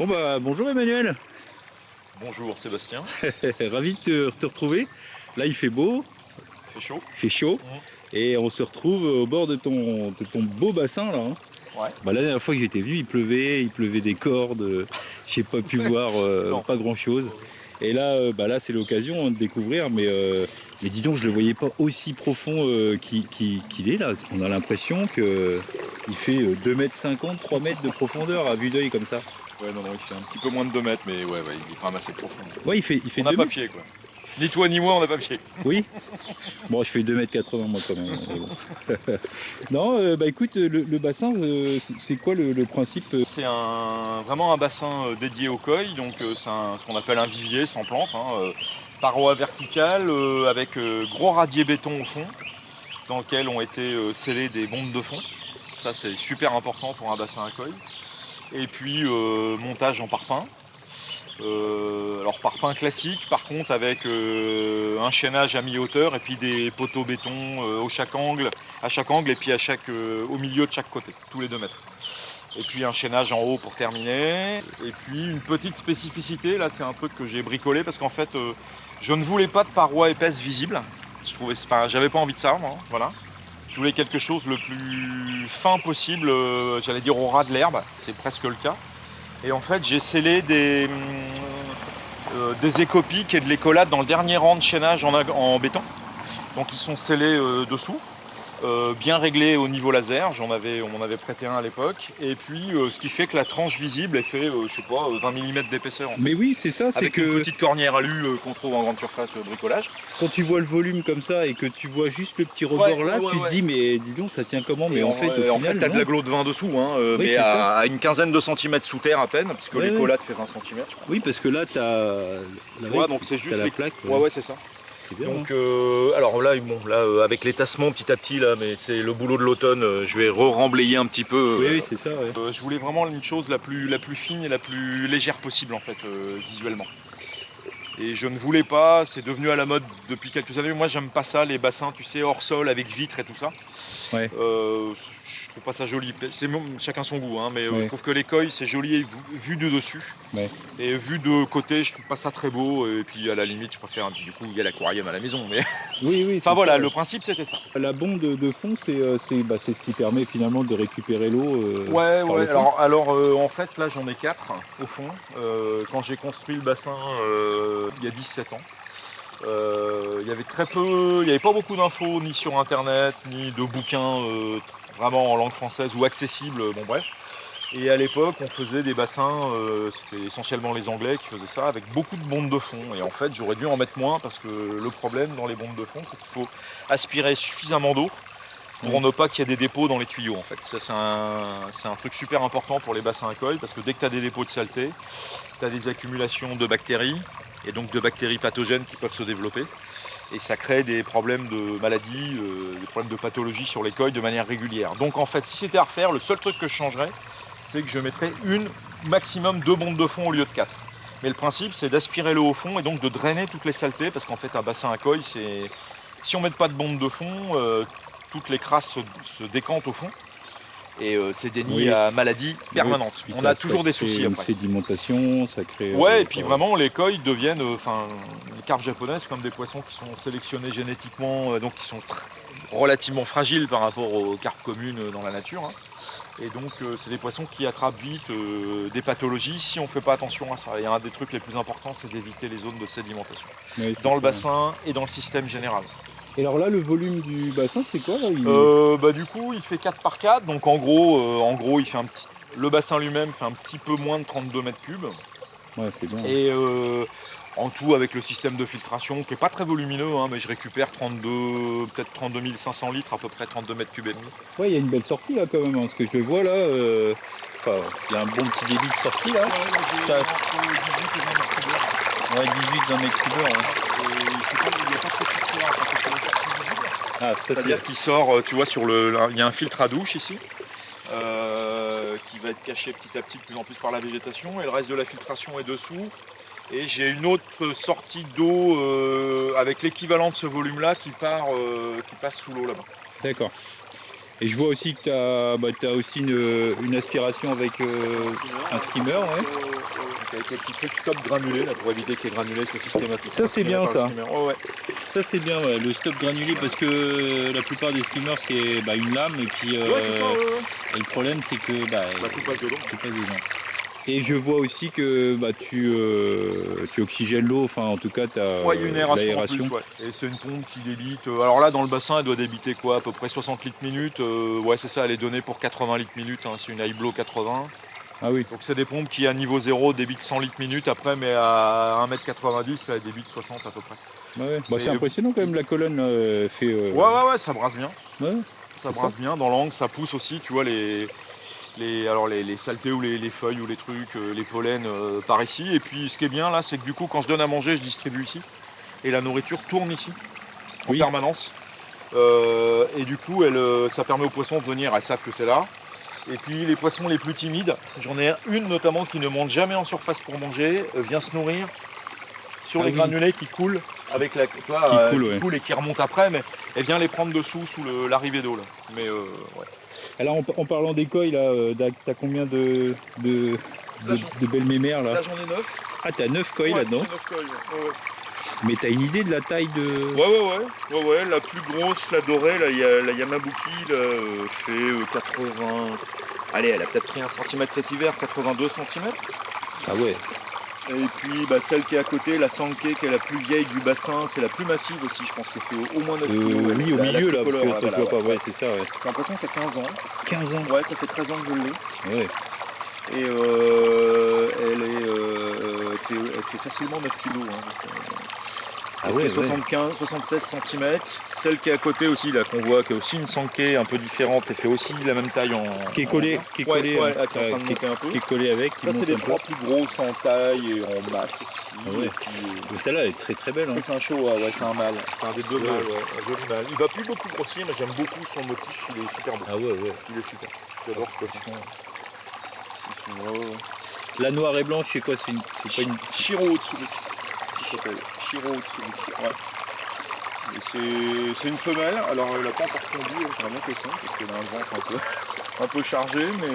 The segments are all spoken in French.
Bon bah bonjour Emmanuel, Bonjour Sébastien, ravi de te retrouver. Là il fait beau, il fait chaud. il fait chaud et on se retrouve au bord de ton beau bassin là. Hein. Ouais. Bah, la dernière fois que j'étais venu il pleuvait des cordes, j'ai pas pu voir Non. pas grand chose. Et là, là c'est l'occasion de découvrir, mais dis donc je le voyais pas aussi profond qu'il est là. On a l'impression qu'il fait 2,50 m, 3 mètres de profondeur à vue d'œil comme ça. Ouais, non, il fait un petit peu moins de 2 mètres, mais ouais, il est quand même assez profond. Ouais, il fait On n'a 2 pas mètres. pied, quoi. Ni toi ni moi, on n'a pas pied. Oui. Bon, je fais 2,80 m moi quand même. Mais bon. Non, écoute, le bassin, c'est quoi le principe C'est vraiment un bassin dédié au koi, donc c'est ce qu'on appelle un vivier sans plante. Paroi verticale avec gros radier béton au fond, dans lequel ont été scellées des bombes de fond. Ça, c'est super important pour un bassin à koi. Et puis, montage en parpaing. Alors parpaing classique, par contre avec un chaînage à mi-hauteur et puis des poteaux béton à chaque angle et puis au milieu de chaque côté, tous les 2 mètres. Et puis un chaînage en haut pour terminer. Et puis une petite spécificité, là c'est un truc que j'ai bricolé parce qu'en fait je ne voulais pas de parois épaisses visibles. J'avais pas envie de ça, moi, voilà. Je voulais quelque chose le plus fin possible, j'allais dire au ras de l'herbe, c'est presque le cas. Et en fait, j'ai scellé des écopiques et de l'écolade dans le dernier rang de chaînage en béton. Donc ils sont scellés dessous, bien réglés au niveau laser. On m'en avait prêté un à l'époque. Et puis, ce qui fait que la tranche visible est fait, je sais pas, 20 mm d'épaisseur. En fait. Mais oui, c'est ça, c'est Avec que une petite cornière alu qu'on trouve en grande surface bricolage. quand tu vois le volume comme ça et que tu vois juste le petit rebord là, tu te dis, mais dis donc, ça tient comment? Mais en fait, au final, t'as de non. la glo de vin dessous, Oui, mais c'est ça. à une quinzaine de centimètres sous terre à peine, puisque Ouais, l'écolade fait 20 cm, je crois. Oui, parce que là, Donc c'est juste la plaque. Ouais, c'est ça. C'est bien, Donc, hein. alors là, avec les tassements petit à petit, là, mais c'est le boulot de l'automne, je vais remblayer un petit peu. Oui, c'est ça, ouais. Je voulais vraiment une chose la plus fine et la plus légère possible, en fait, visuellement. Et je ne voulais pas, c'est devenu à la mode depuis quelques années. Moi, j'aime pas ça, les bassins, tu sais, hors sol, avec vitres et tout ça. Ouais. Je trouve pas ça joli. Chacun son goût, mais Ouais. je trouve que les koi, c'est joli vu de dessus. Ouais. Et vu de côté, je trouve pas ça très beau. Et puis à la limite, je préfère. Du coup, il y a l'aquarium à la maison. Mais Oui, enfin voilà, ça. le principe c'était ça. La bombe de fond, c'est ce qui permet finalement de récupérer l'eau Ouais, par le ouais. fond. Alors en fait, là j'en ai 4 au fond. Quand j'ai construit le bassin il y a 17 ans, il y avait il n'y avait pas beaucoup d'infos ni sur internet, ni de bouquins vraiment en langue française ou accessibles. Bon, bref. Et à l'époque, on faisait des bassins, c'était essentiellement les Anglais qui faisaient ça, avec beaucoup de bombes de fond. Et en fait, j'aurais dû en mettre moins parce que le problème dans les bombes de fond, c'est qu'il faut aspirer suffisamment d'eau pour ne pas qu'il y ait des dépôts dans les tuyaux. En fait, ça, c'est un truc super important pour les bassins à koi parce que dès que tu as des dépôts de saleté, tu as des accumulations de bactéries et donc de bactéries pathogènes qui peuvent se développer. Et ça crée des problèmes de maladies, des problèmes de pathologie sur les koi de manière régulière. Donc en fait, si c'était à refaire, le seul truc que je changerais, c'est que je mettrais maximum 2 bombes de fond au lieu de 4. Mais le principe, c'est d'aspirer l'eau au fond et donc de drainer toutes les saletés, parce qu'en fait, un bassin à koi, si on ne met pas de bombe de fond, toutes les crasses se décantent au fond. Et c'est des nids à maladies permanentes. Oui, on a toujours des soucis une après. sédimentation, ça crée. Ouais, et puis vraiment, les koi deviennent, les carpes japonaises, comme des poissons qui sont sélectionnés génétiquement, donc qui sont relativement fragiles par rapport aux carpes communes dans la nature. Et donc, c'est des poissons qui attrapent vite des pathologies si on ne fait pas attention à ça. Et un des trucs les plus importants, c'est d'éviter les zones de sédimentation dans le bassin et dans le système général. Et alors là, le volume du bassin, c'est quoi là Du coup, il fait 4 par 4. Donc en gros il fait le bassin lui-même fait un petit peu moins de 32 mètres cubes. Ouais, c'est bien. Et en tout, avec le système de filtration, qui n'est pas très volumineux, mais je récupère peut-être 32 500 litres, à peu près 32 mètres cubes et demi. Ouais, il y a une belle sortie là quand même, parce que je le vois là. Il y a un bon petit débit de sortie là. Ouais, entre 18 et 20 mètres cubes. Ouais, 18-20 mètres cubes. Et il n'y a pas trop de filtre là, parce que c'est la sortie visible. Ah, ça C'est-à-dire qu'il sort, tu vois, il y a un filtre à douche ici, qui va être caché petit à petit de plus en plus par la végétation, et le reste de la filtration est dessous. Et j'ai une autre sortie d'eau avec l'équivalent de ce volume-là qui passe sous l'eau là-bas. D'accord. Et je vois aussi que tu as aussi une aspiration avec un skimmer. Ouais. avec les petits quick stop granulés là, pour éviter que les granulés soient systématiquement. Ça, c'est bien, ça. Ouais. Ça c'est bien, ouais, le stop granulé, parce que la plupart des skimmers c'est une lame, et puis Ouais, c'est ça, ouais. et le problème c'est que Tout passe dedans. tout passe dedans. Et je vois aussi que tu oxygènes l'eau, enfin en tout cas tu as Ouais, il y a une aération en plus, ouais. Et c'est une pompe qui débite. Alors là, dans le bassin, elle doit débiter quoi, à peu près 60 litres minute. Ouais, c'est ça, elle est donnée pour 80 litres minute. Hein. C'est une Aiblo 80. Ah oui. Donc c'est des pompes qui, à niveau 0, débitent 100 litres minute. Après, mais à 1m90, elle débite 60 à peu près. Ouais. Bah, c'est impressionnant quand même, la colonne fait. Ouais, ça brasse bien. Ouais. Ça brasse bien dans l'angle, ça pousse aussi, tu vois, les saletés ou les feuilles ou les trucs, les pollens par ici. Et puis ce qui est bien là, c'est que du coup, quand je donne à manger, je distribue ici. Et la nourriture tourne ici, en permanence. Et du coup, ça permet aux poissons de venir, elles savent que c'est là. Et puis les poissons les plus timides, j'en ai une notamment qui ne monte jamais en surface pour manger, vient se nourrir sur les granulés qui coulent avec la, tu vois, qui coulent et qui remontent après, mais elle vient les prendre dessous sous l'arrivée d'eau là. Mais ouais. Alors en parlant des koi, là, t'as combien de belles mémères là? Là j'en ai 9. Ah, t'as 9 koi là-dedans? 9 koi, ouais. Mais t'as une idée de la taille de... Ouais, la plus grosse, la dorée, là, la Yamabuki, là, fait 80... Allez, elle a peut-être pris 1 cm cet hiver, 82 cm. Ah ouais. Et puis celle qui est à côté, la Sankei, qui est la plus vieille du bassin, c'est la plus massive aussi, je pense qu'elle fait au moins 9 kg. Oui, au milieu là, parce que tu vois pas, ouais, c'est ça, ouais. J'ai l'impression qu'elle a 15 ans. 15 ans? Ouais, ça fait 13 ans que je l'ai. Ouais. Et elle fait facilement 9 kg. Elle fait 75, 76 cm. Celle qui est à côté aussi, là, qu'on voit, qui est aussi une Sankei un peu différente, elle fait aussi la même taille en... Qui est collée, qui est collée avec. Ça, c'est les 3 plus grosses en taille et en masse aussi. Ah ouais. Celle-là, elle est très très belle. Hein. Ça, c'est un show, ouais, c'est un mâle. C'est un des deux mâles, un joli mâle. Il va plus beaucoup grossir, mais j'aime beaucoup son motif, il est super beau. Ah ouais. Il est super. J'adore ce poisson. La noire et blanche, c'est quoi? C'est pas une... Shiro Otsuru. Shiro Otsuru. Ouais. C'est une femelle, alors elle n'a pas encore fondu, j'aimerais bien qu'elle sonde, parce qu'elle a un ventre un peu chargé, mais...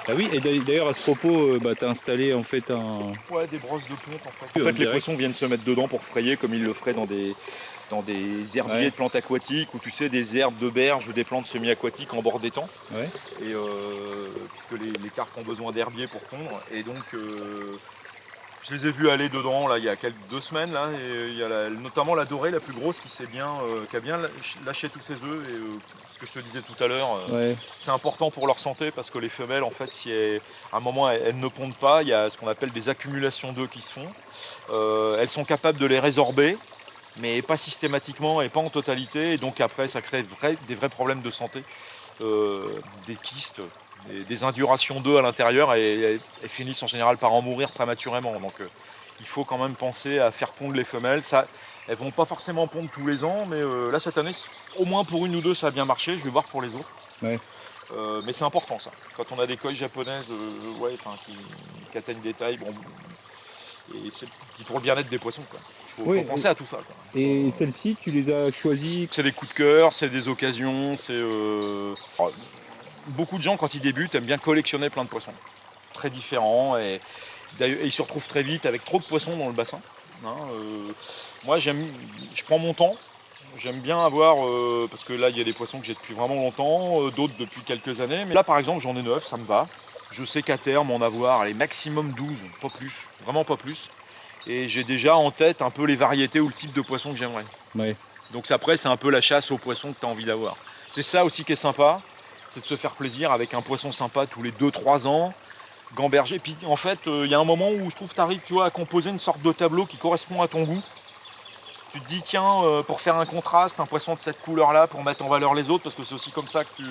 Ah oui, et d'ailleurs à ce propos, tu as installé en fait un... Ouais, des brosses de pompe en fait. En fait, les poissons viennent se mettre dedans pour frayer, comme ils le feraient dans des herbiers de plantes aquatiques, ou tu sais, des herbes de berge ou des plantes semi-aquatiques en bord d'étang. Ouais. Et puisque les carpes ont besoin d'herbiers pour pondre, et donc... je les ai vus aller dedans là, il y a 2 semaines là, et il y a notamment la dorée la plus grosse qui a bien lâché tous ses œufs, et ce que je te disais tout à l'heure, c'est important pour leur santé, parce que les femelles en fait, si à un moment elles ne pondent pas, il y a ce qu'on appelle des accumulations d'œufs qui se font. Elles sont capables de les résorber, mais pas systématiquement et pas en totalité, et donc après ça crée des vrais problèmes de santé, des kystes, des indurations d'œufs à l'intérieur, et elles finissent en général par en mourir prématurément. Donc il faut quand même penser à faire pondre les femelles. Elles vont pas forcément pondre tous les ans, mais là cette année, au moins pour 1 ou 2, ça a bien marché. Je vais voir pour les autres. Ouais. Mais c'est important ça. Quand on a des koi japonaises qui atteignent des tailles, et c'est pour le bien-être des poissons, quoi. Il faut penser à tout ça, quoi. Et celles-ci, tu les as choisies? C'est des coups de cœur, c'est des occasions, beaucoup de gens, quand ils débutent, aiment bien collectionner plein de poissons très différents, et ils se retrouvent très vite avec trop de poissons dans le bassin. Moi, je prends mon temps. J'aime bien avoir, parce que là, il y a des poissons que j'ai depuis vraiment longtemps, d'autres depuis quelques années. Mais là, par exemple, j'en ai 9, ça me va. Je sais qu'à terme, en avoir maximum 12, pas plus, vraiment pas plus. Et j'ai déjà en tête un peu les variétés ou le type de poisson que j'aimerais. Ouais. Donc après, c'est un peu la chasse aux poissons que tu as envie d'avoir. C'est ça aussi qui est sympa. C'est de se faire plaisir avec un poisson sympa tous les 2-3 ans, gamberger. Puis en fait, il y a un moment où je trouve que tu arrives, tu vois, à composer une sorte de tableau qui correspond à ton goût. Tu te dis, tiens, pour faire un contraste, un poisson de cette couleur-là, pour mettre en valeur les autres, parce que c'est aussi comme ça que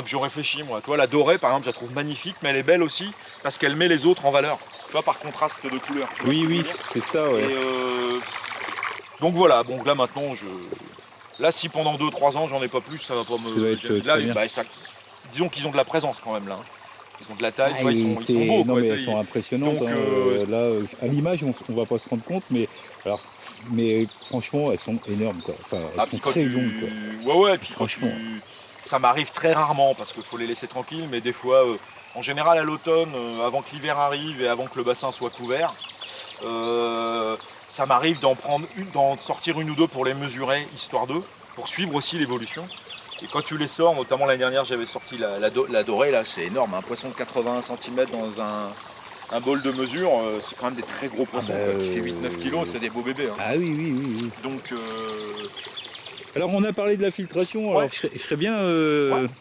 je réfléchis, moi. Tu vois, la dorée, par exemple, je la trouve magnifique, mais elle est belle aussi, parce qu'elle met les autres en valeur. Tu vois, par contraste de couleurs. Oui, c'est ça, ouais. Donc voilà, bon, là maintenant, là, si pendant 2-3 ans, j'en ai pas plus, ça va pas me... Là, disons qu'ils ont de la présence quand même, là. Ils ont de la taille, ils sont beaux. Non, mais elles sont impressionnantes. Donc, là, à l'image, on va pas se rendre compte, mais franchement, elles sont énormes, quoi. Enfin, elles sont très longues, quoi. Ouais, et puis franchement, ça m'arrive très rarement, parce qu'il faut les laisser tranquilles, mais des fois, En général à l'automne, avant que l'hiver arrive et avant que le bassin soit couvert, ça m'arrive d'en sortir une ou deux pour les mesurer, histoire d'eux, pour suivre aussi l'évolution. Et quand tu les sors, notamment l'année dernière j'avais sorti la dorée, là c'est énorme, un poisson de 80 cm dans un bol de mesure, c'est quand même des très gros poissons, quoi, qui fait 8-9 kg, c'est des beaux bébés. Hein. Ah oui, oui, oui, oui. Donc Alors on a parlé de la filtration, alors je serais bien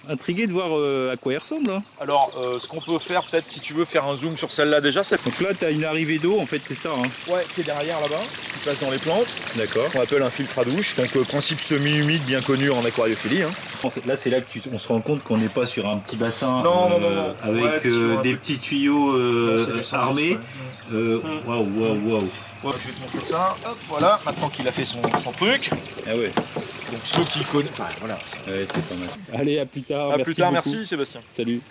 intrigué de voir à quoi il ressemble. Hein. alors ce qu'on peut faire, peut-être si tu veux faire un zoom sur celle-là déjà, Donc là tu as une arrivée d'eau, en fait c'est ça. Hein. ouais, qui est derrière là-bas, qui passe dans les plantes. D'accord. On appelle un filtre à douche, donc principe semi-humide bien connu en aquariophilie. Hein. Là c'est là que on se rend compte qu'on n'est pas sur un petit bassin Non. avec Ouais, des petits tuyaux armés. Waouh. Ouais, je vais te montrer ça. Hop, voilà, maintenant qu'il a fait son truc. Ah ouais. Donc ceux qui connaissent. Enfin voilà. Ouais, c'est pas mal. Allez, à plus tard. À plus tard, beaucoup. merci Sébastien. Salut.